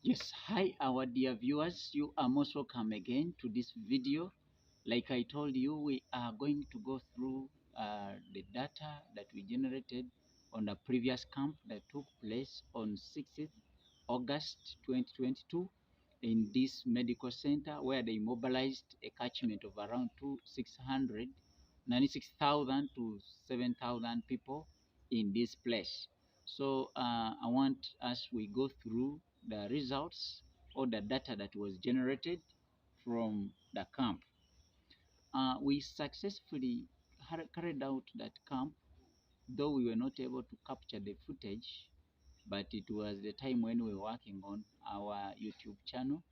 Yes, hi our dear viewers, you are most welcome again to this video. Like I told you, we are going to go through the data that we generated on the previous camp that took place on 6th August 2022 in this medical center where they mobilized a catchment of around 96,000 to 7,000 people in this place. So I want us we go through the results or the data that was generated from the camp. We successfully carried out that camp, though we were not able to capture the footage, but it was the time when we were working on our YouTube channel.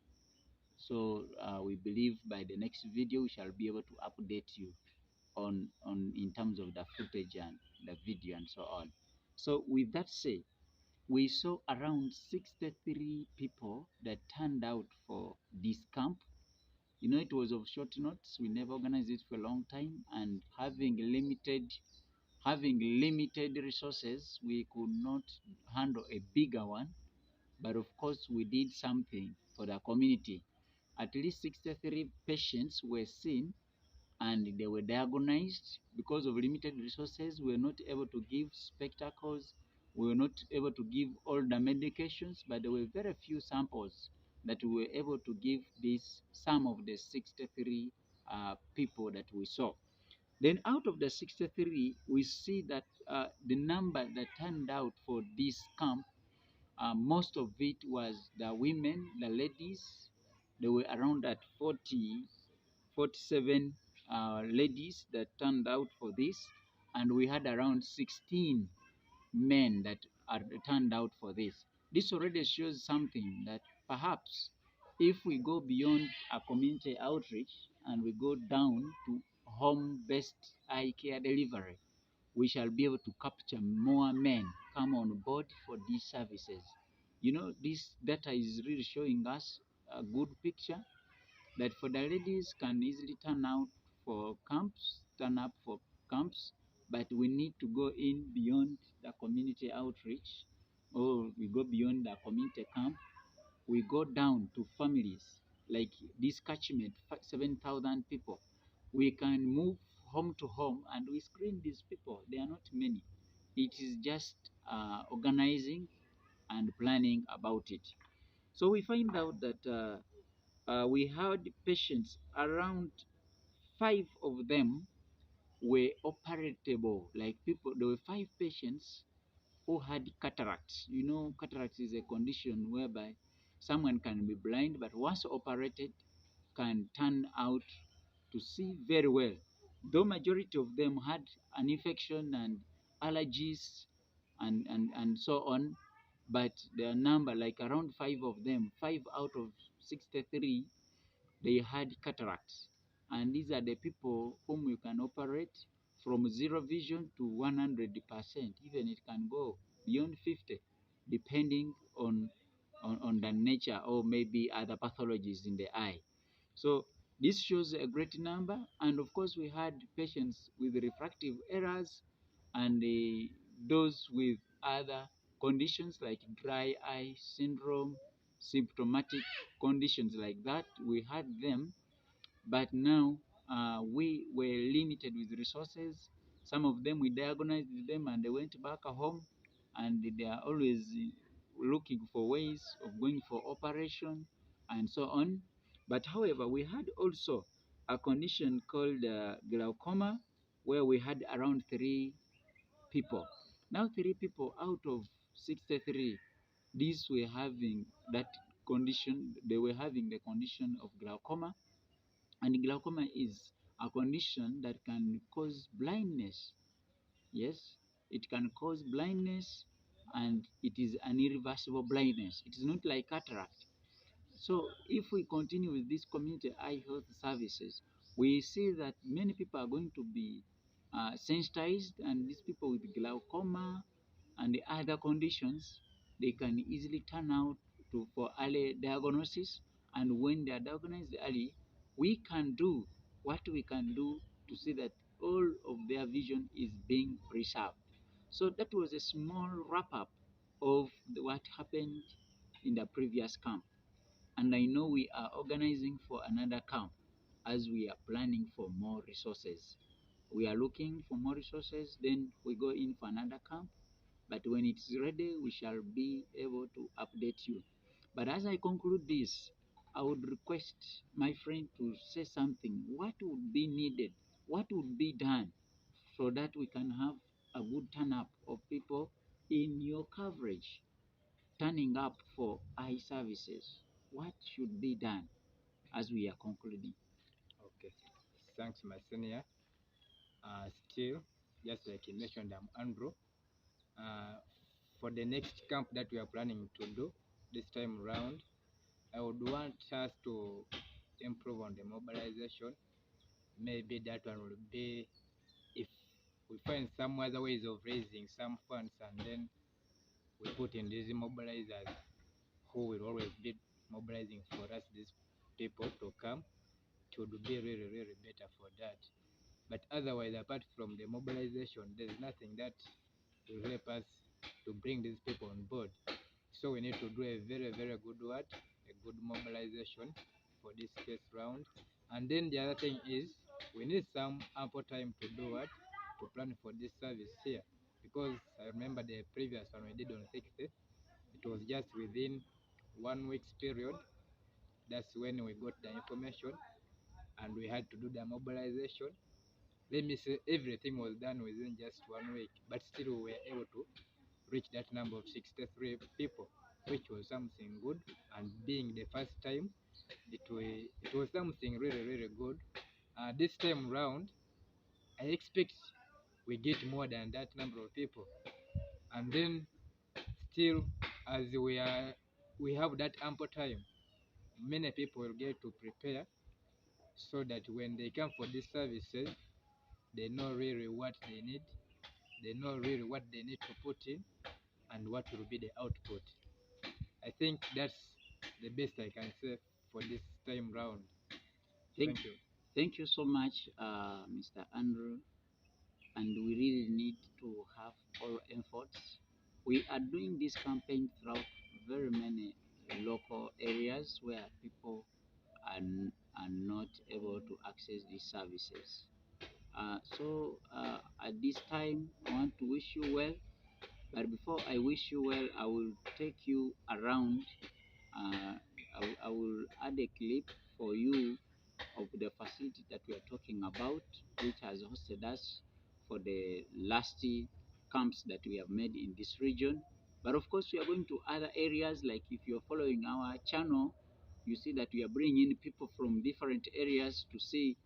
So we believe by the next video we shall be able to update you on in terms of the footage and the video and so on. So with that said, we saw around 63 people that turned out for this camp. You know, it was of short notice. We never organized it for a long time, and having limited resources, we could not handle a bigger one. But of course, we did something for the community. At least 63 patients were seen and they were diagnosed. Because of limited resources, we were not able to give spectacles, we were not able to give all the medications, but there were very few samples that we were able to give this some of the 63 people that we saw. Then out of the 63, we see that the number that turned out for this camp, most of it was the women, the ladies. They were around at 47 ladies that turned out for this, and we had around 16 men that are turned out for this. This already shows something that perhaps if we go beyond a community outreach and we go down to home-based eye care delivery, we shall be able to capture more men come on board for these services. You know, this data is really showing us a good picture that for the ladies can easily turn up for camps, but we need to go in beyond the community outreach, or we go beyond the community camp, we go down to families like this catchment, 7,000 people. We can move home to home and we screen these people. They are not many. It is just organizing and planning about it. So we find out that we had patients around 5 of them were operatable. Like people, there were 5 patients who had cataracts. You know, cataracts is a condition whereby someone can be blind, but once operated, can turn out to see very well. Though majority of them had an infection and allergies and so on, but their number, like around 5 of them, 5 out of 63, they had cataracts. And these are the people whom you can operate from zero vision to 100%. Even it can go beyond 50, depending on the nature or maybe other pathologies in the eye. So this shows a great number. And of course, we had patients with refractive errors and those with other conditions like dry eye syndrome, symptomatic conditions like that. We had them, but now we were limited with resources. Some of them we diagnosed them and they went back home, and they are always looking for ways of going for operation and so on. But however, we had also a condition called glaucoma, where we had around 3 people. Now 3 people out of 63, these were having that condition. They were having the condition of glaucoma, and glaucoma is a condition that can cause blindness. Yes, it can cause blindness, and it is an irreversible blindness. It is not like cataract. So if we continue with this community eye health services, we see that many people are going to be sensitized, and these people with glaucoma and the other conditions, they can easily turn out for early diagnosis. And when they are diagnosed early, we can do what we can do to see that all of their vision is being preserved. So that was a small wrap up of what happened in the previous camp, and I know we are organizing for another camp as we are planning for more resources. We are looking for more resources, then we go in for another camp. But when it's ready, we shall be able to update you. But as I conclude this, I would request my friend to say something. What would be needed? What would be done so that we can have a good turn up of people in your coverage turning up for eye services? What should be done as we are concluding? Okay, thanks, my senior. Still, just like you mentioned, I'm Andrew. Uh, for the next camp that we are planning to do this time around, I would want us to improve on the mobilization. Maybe that one will be if we find some other ways of raising some funds, and then we put in these mobilizers who will always be mobilizing for us, these people to come. It would be really, really better for that. But otherwise, apart from the mobilization, there's nothing that will help us to bring these people on board. So we need to do a very, very good work, a good mobilization for this case round. And then the other thing is we need some ample time to do what? To plan for this service here. Because I remember the previous one we did on 60th, it was just within 1 week's period. That's when we got the information and we had to do the mobilization. Let me say everything was done within just 1 week, but still we were able to reach that number of 63 people, which was something good. And being the first time, it was something really, really good. This time round, I expect we get more than that number of people. And then still, as we have that ample time, many people will get to prepare so that when they come for these services, they know really what they need, they know really what they need to put in, and what will be the output. I think that's the best I can say for this time round. Thank, Thank you. thank you so much, Mr. Andrew. And we really need to have all efforts. We are doing this campaign throughout very many local areas where people are not able to access these services. So at this time, I want to wish you well. But before I wish you well, I will take you around. I will add a clip for you of the facility that we are talking about, which has hosted us for the last camps that we have made in this region. But of course, we are going to other areas. Like if you're following our channel, you see that we are bringing in people from different areas to see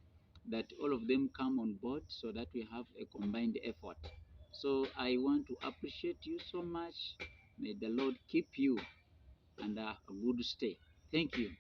that all of them come on board so that we have a combined effort. So I want to appreciate you so much. May the Lord keep you and a good stay. Thank you.